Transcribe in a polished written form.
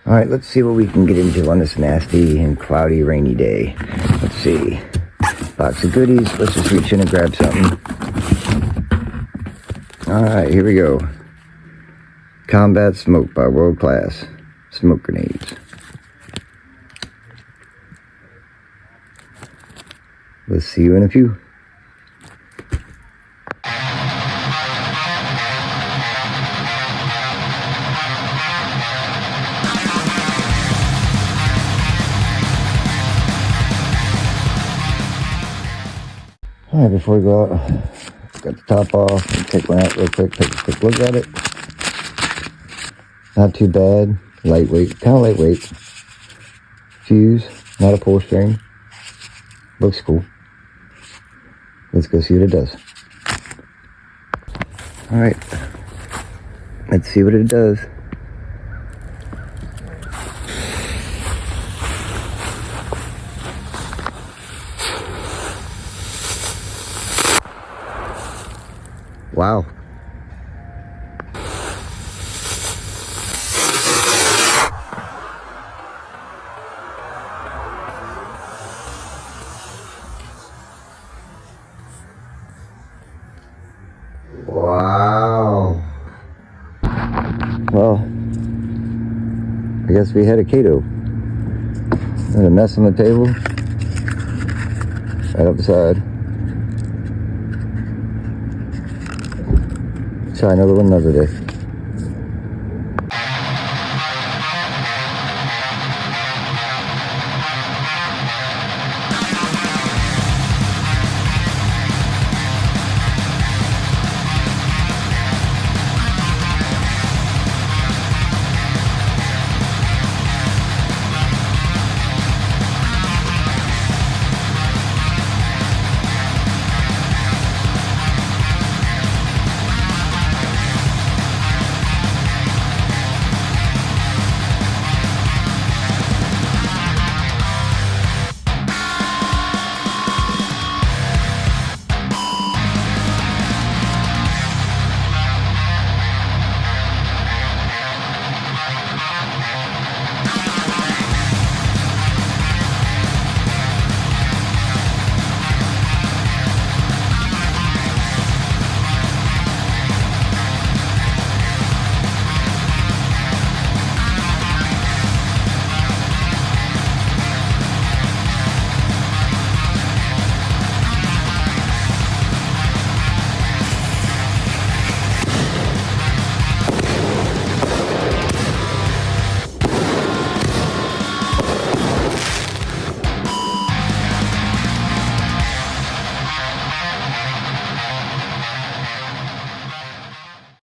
All right, let's see what we can get into on this nasty and cloudy, rainy day. Let's see. Box of goodies. Let's just reach in and grab something. All right, here we go. Combat Smoke by World Class Smoke Grenades. We'll see you in a few. All right, before we go out, got the top off. Take one out real quick. Take a quick look at it. Not too bad. Lightweight, kind of lightweight. Fuse, not a pull string. Looks cool. Let's go see what it does. All right, let's see what it does. Wow. Wow. Well, I guess we had a Kato. There's a mess on the table. Right up the side. Try another one another day.